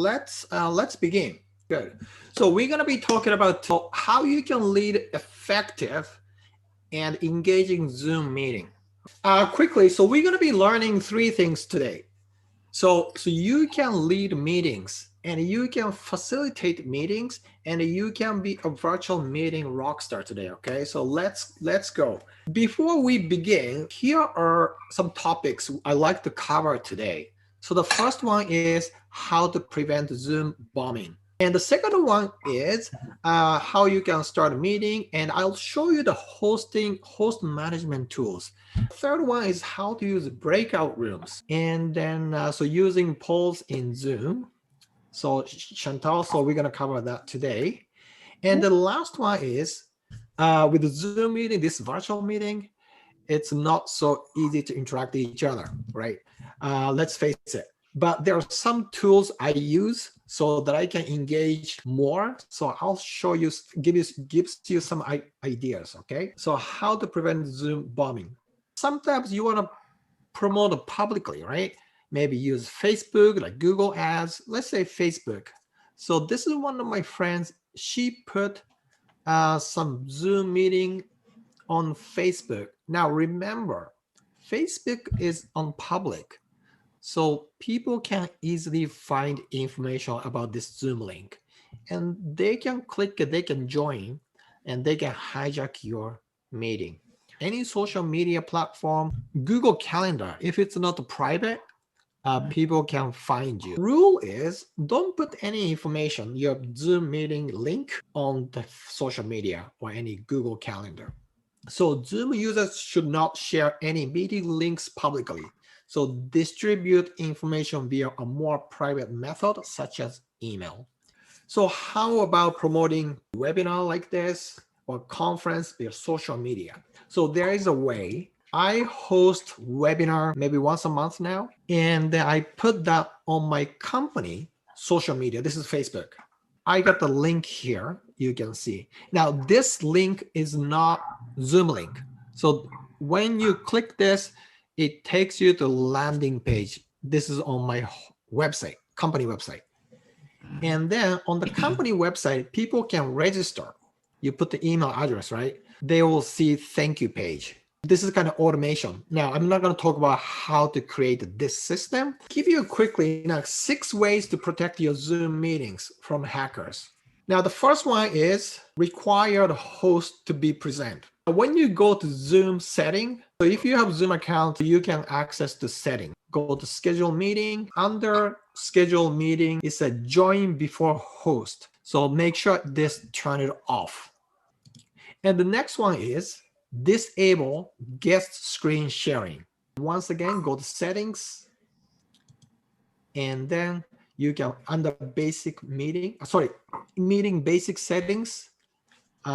let's begin. Good. So we're gonna be talking about how you can lead effective and engaging Zoom meeting. Quickly, so we're gonna be learning three things today. So you can lead meetings and you can facilitate meetings and you can be a virtual meeting rock star today. Okay, so let's go. Before we begin, here are some topics I like to cover today. So the first one is how to prevent Zoom bombing. And the second one is how you can start a meeting, and I'll show you the host management tools. The third one is how to use breakout rooms, and then so using polls in Zoom. So Chantal, so we're gonna cover that today. And the last one is with the Zoom meeting, this virtual meeting, it's not so easy to interact with each other, right? Let's face it. But there are some tools I use so that I can engage more. So I'll show you, gives you some ideas, okay? So how to prevent Zoom bombing. Sometimes you want to promote it publicly, right? Maybe use Facebook, like Google Ads. Let's say Facebook. So this is one of my friends. She put some Zoom meeting on Facebook. Now remember, Facebook is on public, so people can easily find information about this Zoom link, and they can click it, they can join, and they can hijack your meeting. Any social media platform, Google Calendar, if it's not private, people can find you. Rule is don't put any information, your Zoom meeting link on the social media or any Google Calendar. So Zoom users should not share any meeting links publicly. So distribute information via a more private method, such as email. So how about promoting webinar like this or conference via social media? So there is a way. I host webinar maybe once a month now, and I put that on my company social media. This is Facebook. I got the link here, you can see. Now this link is not Zoom link. So when you click this, it takes you to landing page. This is on my website, company website. And then on the company website, people can register. You put the email address, right? They will see thank you page. This is kind of automation. Now, I'm not going to talk about how to create this system. Give you quickly now 6 ways to protect your Zoom meetings from hackers. Now, the first one is require the host to be present. When you go to Zoom setting, so if you have Zoom account, you can access the setting. Go to schedule meeting. Under schedule meeting, it says join before host. So make sure this turn it off. And the next one is disable guest screen sharing. Once again, go to settings, and then you can under basic meeting, meeting basic settings,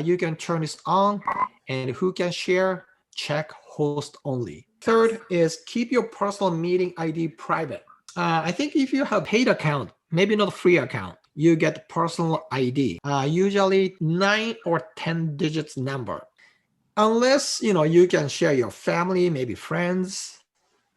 you can turn this on, and who can share, check host only. Third is keep your personal meeting ID private. I think if you have paid account, maybe not a free account, you get personal ID, usually 9 or 10 digits number. Unless you can share your family, maybe friends,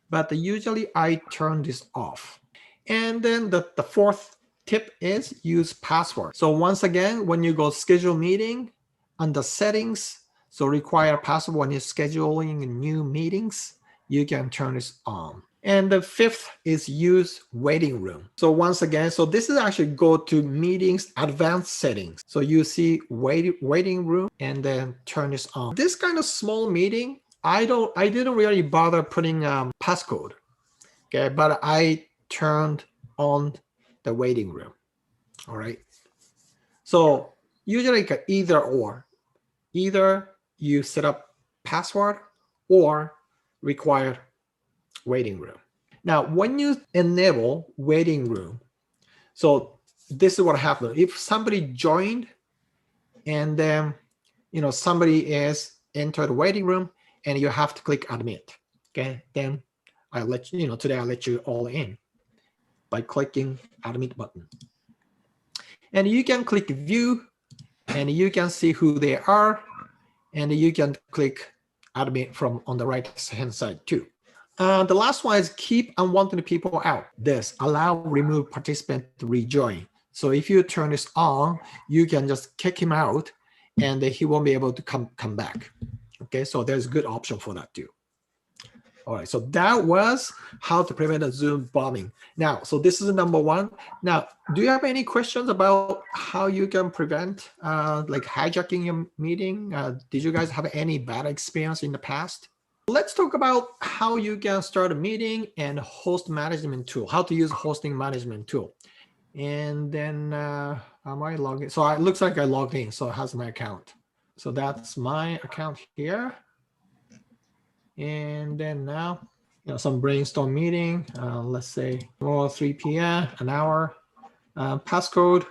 but usually I turn this off. And then the fourth tip is use password. So once again, when you go schedule meeting, under settings, so require password when you're scheduling new meetings, you can turn this on. And the fifth is use waiting room. So once again, so this is actually go to meetings advanced settings. So you see waiting room, and then turn this on. This kind of small meeting, I didn't really bother putting passcode, okay, but I turned on the waiting room. All right. So usually either you set up password or required waiting room. Now, when you enable waiting room, so this is what happens. If somebody joined and then somebody is entered the waiting room and you have to click admit, okay, then I let you today I let you all in by clicking admit button. And you can click view, and you can see who they are, and you can click admit from on the right hand side too. The last one is keep unwanted people out. This allow remove participant to rejoin. So if you turn this on, you can just kick him out and he won't be able to come back. Okay, so there's a good option for that too. All right, so that was how to prevent a Zoom bombing. Now, so this is number one. Now, do you have any questions about how you can prevent like hijacking your meeting? Did you guys have any bad experience in the past? Let's talk about how you can start a meeting and host management tool, how to use hosting management tool. And then am I logged in? So it looks like I logged in, so it has my account. So that's my account here. And then now, some brainstorm meeting, let's say tomorrow 3 p.m., an hour, passcode.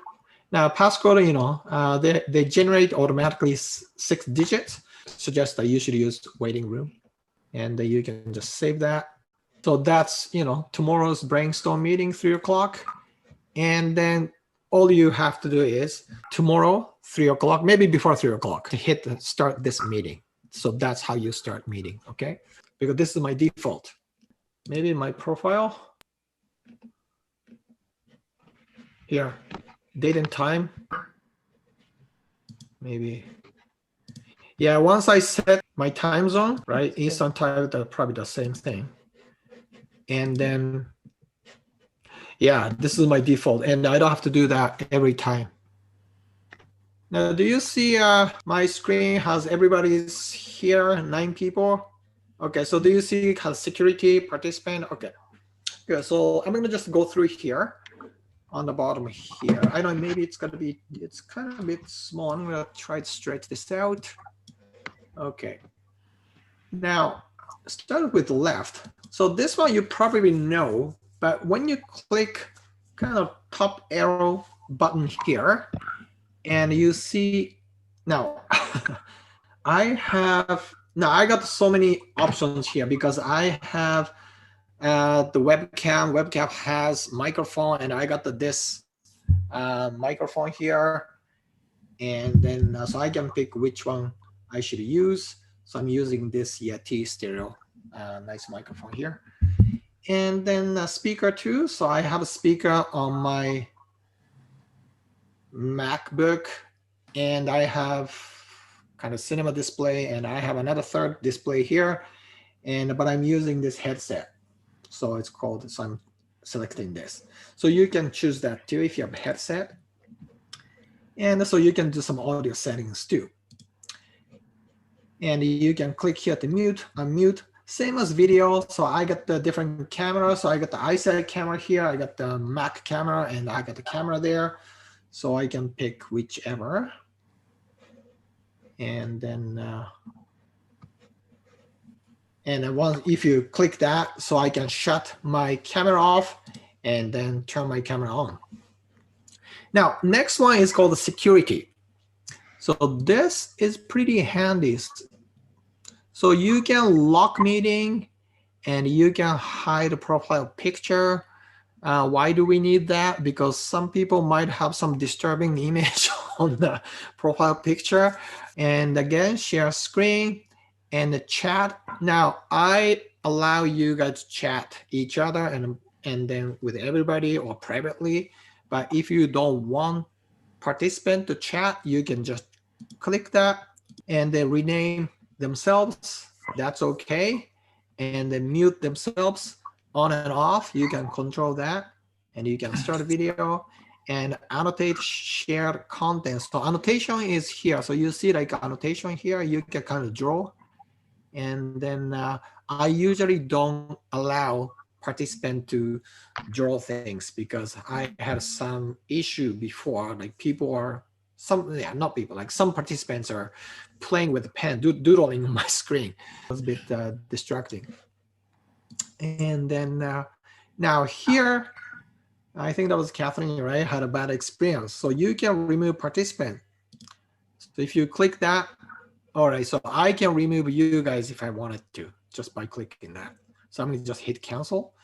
Now passcode, they generate automatically 6 digits, suggest that you should use waiting room. And then you can just save that. So that's, tomorrow's brainstorm meeting, 3 o'clock. And then all you have to do is tomorrow, 3 o'clock, maybe before 3 o'clock, to hit start this meeting. So that's how you start meeting, okay? Because this is my default. Maybe my profile. Here, date and time. Maybe. Yeah, once I set my time zone, right? Eastern time, that's probably the same thing. And then, yeah, this is my default. And I don't have to do that every time. Now, do you see my screen has everybody's here, 9 people? Okay, so do you see it has security, participant? Okay, good. So I'm gonna just go through here on the bottom here. I know maybe it's kind of a bit small. I'm gonna try to stretch this out. Okay. Now, start with the left. So this one you probably know, but when you click kind of top arrow button here, and you see now, I got so many options here because I have the webcam. Webcam has microphone, and I got this microphone here, and then so I can pick which one I should use. So I'm using this Yeti stereo, nice microphone here, and then a speaker too. So I have a speaker on my MacBook, and I have kind of cinema display, and I have another third display here, but I'm using this headset. So it's called, so I'm selecting this. So you can choose that too if you have a headset. And so you can do some audio settings too. And you can click here to mute, unmute, same as video. So I got the different camera. So I got the iSight camera here, I got the Mac camera, and I got the camera there. So I can pick whichever. And then, if you click that, so I can shut my camera off and then turn my camera on. Now, next one is called the security. So this is pretty handy. So you can lock meeting and you can hide a profile picture. Why do we need that? Because some people might have some disturbing image on the profile picture. And again, share screen and the chat. Now, I allow you guys to chat each other and then with everybody or privately. But if you don't want participant to chat, you can just click that and they rename themselves. That's okay. And then mute themselves on and off. You can control that, and you can start a video and annotate shared content. So annotation is here. So you see like annotation here, you can kind of draw. And then I usually don't allow participant to draw things because I had some issue before, like some participants are playing with a pen, doodling on my screen. It was a bit distracting. And then now here, I think that was Catherine, right? Had a bad experience. So you can remove participant. So if you click that, all right, so I can remove you guys if I wanted to, just by clicking that. So I'm gonna just hit cancel.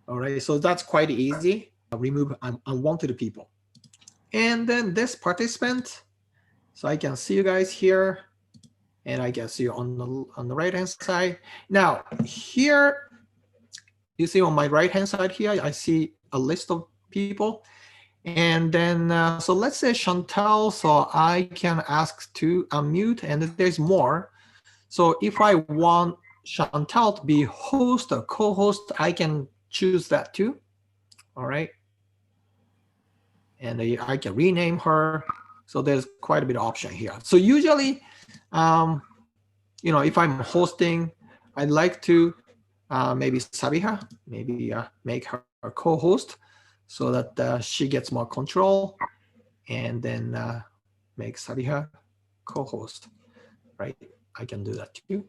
All right, so that's quite easy. Remove unwanted people. And then this participant, so I can see you guys here, and I can see you on the right-hand side. Now here, you see on my right-hand side here, I see a list of people. And then, so let's say Chantal, so I can ask to unmute, and there's more. So if I want Chantal to be host or co-host, I can choose that too. All right. And I can rename her. So there's quite a bit of option here. So usually, if I'm hosting, I'd like to maybe Sabiha, maybe make her a co-host so that she gets more control, and then make Sabiha co-host, right? I can do that too.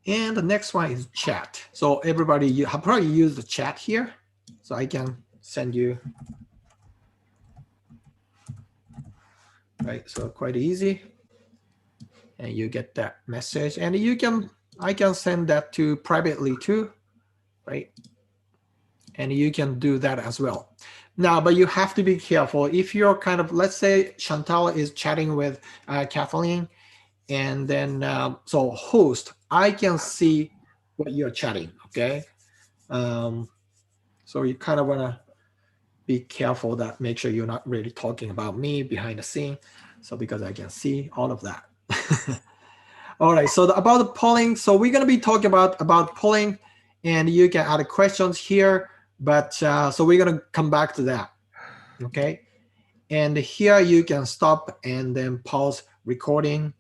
And the next one is chat. So everybody, you have probably used the chat here. So I can send you, right? So quite easy. And you get that message, and I can send that to privately too, right? And you can do that as well. Now, but you have to be careful. If you're kind of, let's say Chantal is chatting with Kathleen, and then so host, I can see what you're chatting, okay? So you kind of want to be careful that make sure you're not really talking about me behind the scene. So because I can see all of that. All right, so about the polling, so we're going to be talking about polling, and you can add questions here, but so we're going to come back to that, okay? And here you can stop and then pause recording.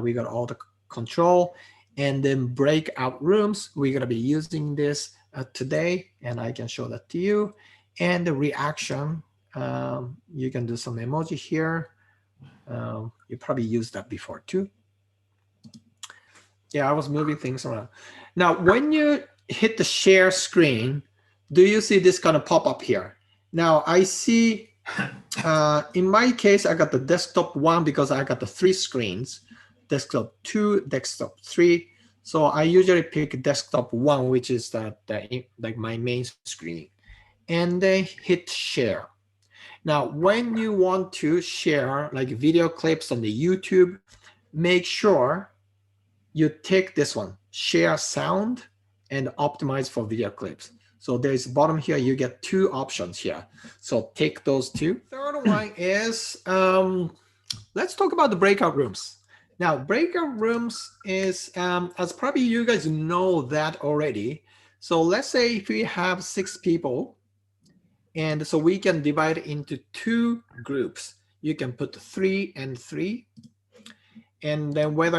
We got all the control, and then breakout rooms. We're going to be using this today, and I can show that to you. And the reaction, you can do some emoji here. You probably used that before too. Yeah, I was moving things around. Now, when you hit the share screen, do you see this kind of pop up here? Now, I see, in my case, I got the desktop 1 because I got the 3 screens, desktop 2, desktop 3. So I usually pick desktop 1, which is like my main screen, and then hit share. Now, when you want to share like video clips on the YouTube, make sure you take this one, share sound, and optimize for video clips. So there's bottom here, you get 2 options here. So take those 2. Third one is, let's talk about the breakout rooms. Now, breakout rooms is, as probably you guys know that already. So let's say if we have 6 people, and so we can divide into 2 groups. You can put 3 and 3. And then whether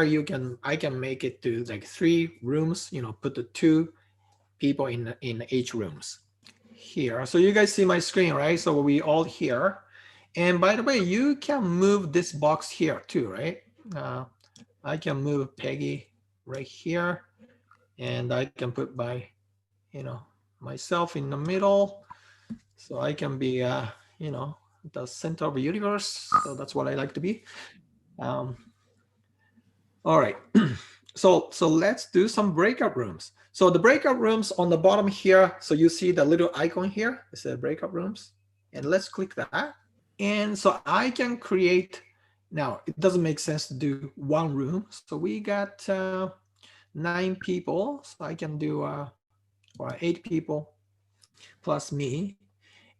I can make it to like 3 rooms, put the 2 people in each rooms here. So you guys see my screen, right? So we all here. And by the way, you can move this box here too, right? I can move Peggy right here, and I can put myself in the middle. So I can be, the center of the universe. So that's what I like to be. All right, so let's do some breakout rooms. So the breakout rooms on the bottom here, so you see the little icon here, it says breakout rooms, and let's click that. And so I can create, now it doesn't make sense to do 1 room. So we got 9 people, so I can do 8 people plus me.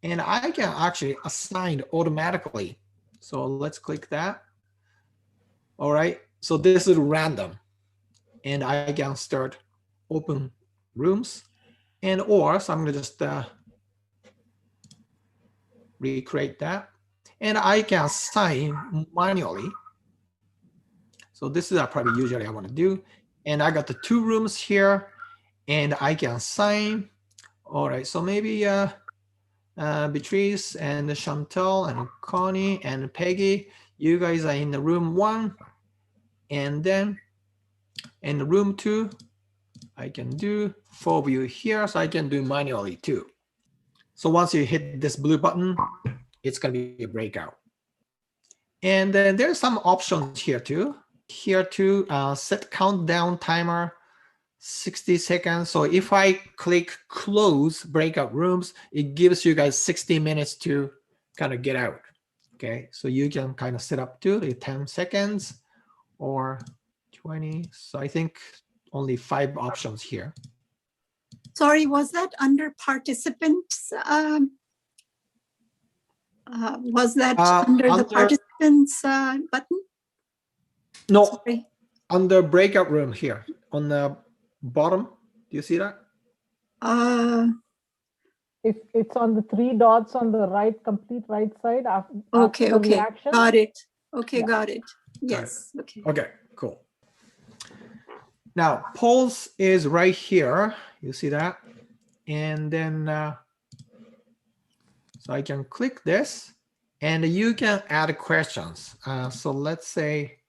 And I can actually assign automatically. So let's click that. All right, so this is random. And I can start open rooms, and so I'm gonna just recreate that. And I can assign manually. So this is probably usually I wanna do. And I got the 2 rooms here, and I can assign. All right, so maybe Beatrice and Chantal and Connie and Peggy, you guys are in the room 1, and then in room 2, I can do 4 of you here, so I can do manually too. So once you hit this blue button, it's gonna be a breakout. And then there's some options here too. Here too, set countdown timer, 60 seconds. So if I click close breakout rooms, it gives you guys 60 minutes to kind of get out. Okay, so you can kind of set up to the 10 seconds or 20. So I think only 5 options here. Sorry, was that under participants? Was that under the participants button? No, Sorry. on the breakout room here on the bottom. Do you see that? It's on the 3 dots on the right, complete right side. Okay, after okay, reaction. got it. Okay, Yeah. got it. Yes, okay. Okay, cool. Now, polls is right here. You see that? And then, so I can click this and you can add questions. So let's say,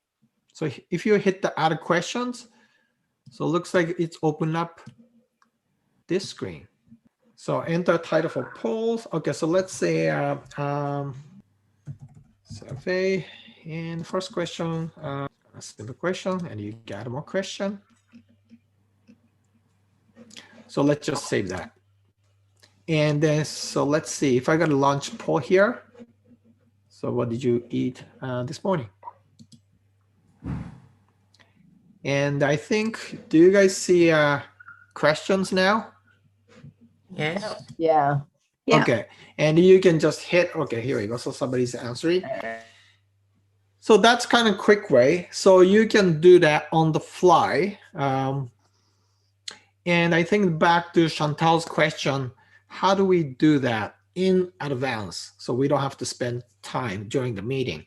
so if you hit the add questions, so it looks like it's opened up this screen. So enter title for polls. Okay, so let's say survey, and first question, a simple question, and you get more question. So let's just save that. And then, so let's see if I got a launch poll here. So what did you eat this morning? And I think, do you guys see questions now? Yes. Yeah. Yeah. Okay, and you can just hit, okay, here we go. So somebody's answering. So that's kind of quick way. So you can do that on the fly. And I think back to Chantal's question, how do we do that in advance so we don't have to spend time during the meeting?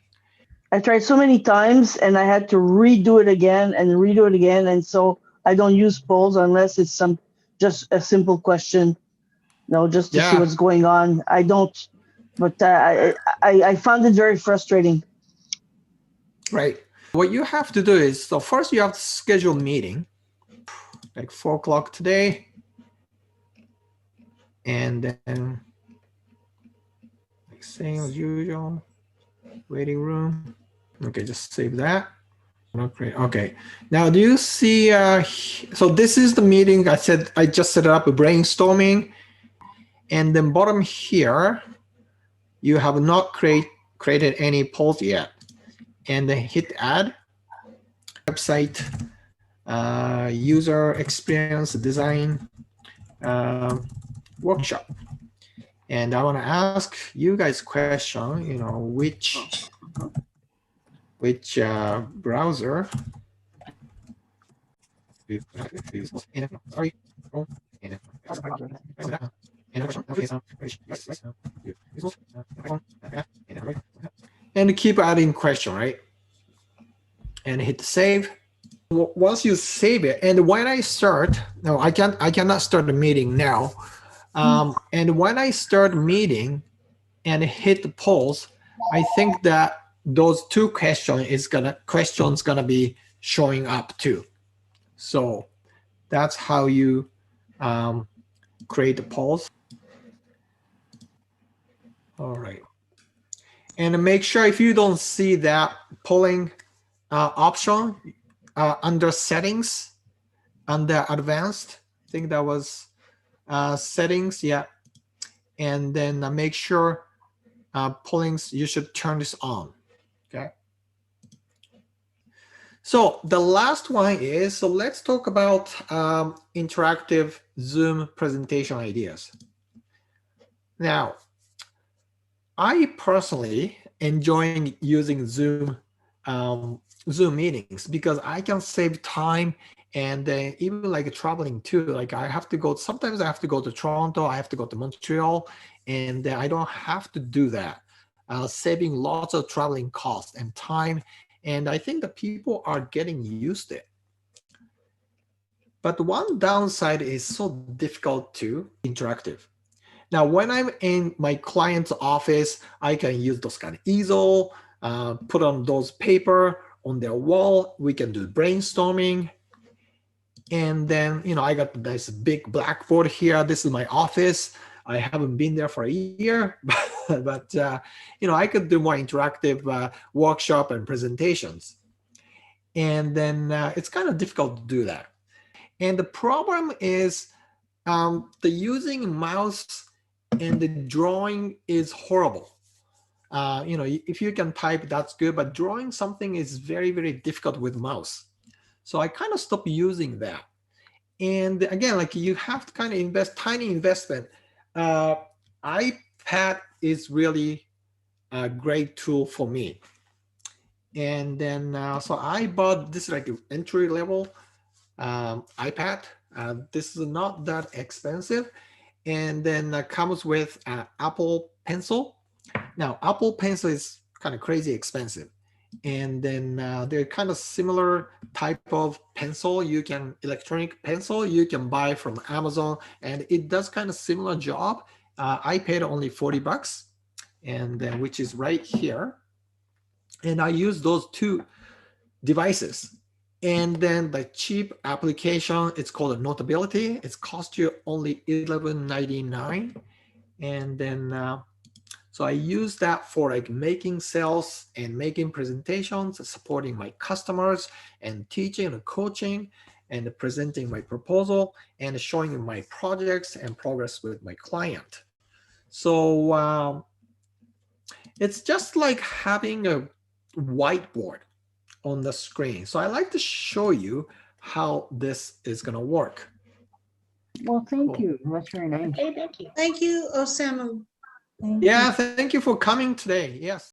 I tried so many times and I had to redo it again and redo it again. And so I don't use polls unless it's just a simple question, just to see what's going on. I don't, but I found it very frustrating. Right. What you have to do is, so first you have to schedule a meeting, like 4 o'clock today. And then, like same as usual, waiting room. Okay, just save that. Okay, now do you see, so this is the meeting I said, I just set up a brainstorming. And then bottom here, you have not created any polls yet. And then hit add, website, user experience design workshop. And I want to ask you guys a question, which browser and keep adding question, right? And hit save. Once you save it, and when I start, no, I cannot start the meeting now. And when I start meeting and hit the polls, I think that those two questions gonna be showing up too. So that's how you create the polls. All right. And make sure if you don't see that polling option under settings, under advanced, I think that was settings, yeah. And then make sure pollings, you should turn this on, okay? So the last one is, so let's talk about interactive Zoom presentation ideas. Now, I personally enjoy using Zoom meetings because I can save time, and even like traveling too. Like I have to go, sometimes I have to go to Toronto, I have to go to Montreal, and I don't have to do that, saving lots of traveling costs and time. And I think that people are getting used to it. But one downside is so difficult to interactive. Now, when I'm in my client's office, I can use those kind of easel, put on those paper on their wall. We can do brainstorming. And then, I got this big blackboard here. This is my office. I haven't been there for a year, but I could do more interactive workshop and presentations. And then it's kind of difficult to do that. And the problem is the using mouse and the drawing is horrible. If you can type, that's good, but drawing something is very, very difficult with mouse. So I kind of stopped using that. And again, like you have to kind of invest tiny investment. iPad is really a great tool for me. And then so I bought this like entry level iPad. This is not that expensive, and then comes with Apple Pencil. Now Apple Pencil is kind of crazy expensive, and then they're kind of similar type of pencil. Electronic pencil you can buy from Amazon, and it does kind of similar job. I paid only $40, and then which is right here, and I use those two devices. And then the cheap application, it's called a Notability. It's cost you only $11.99. And then, so I use that for like making sales and making presentations, supporting my customers and teaching and coaching and presenting my proposal and showing my projects and progress with my client. So it's just like having a whiteboard on the screen. So I like to show you how this is going to work. Well, thank you. That's very nice. Okay, thank you. Thank you, Osama. Yeah, thank you for coming today. Yes.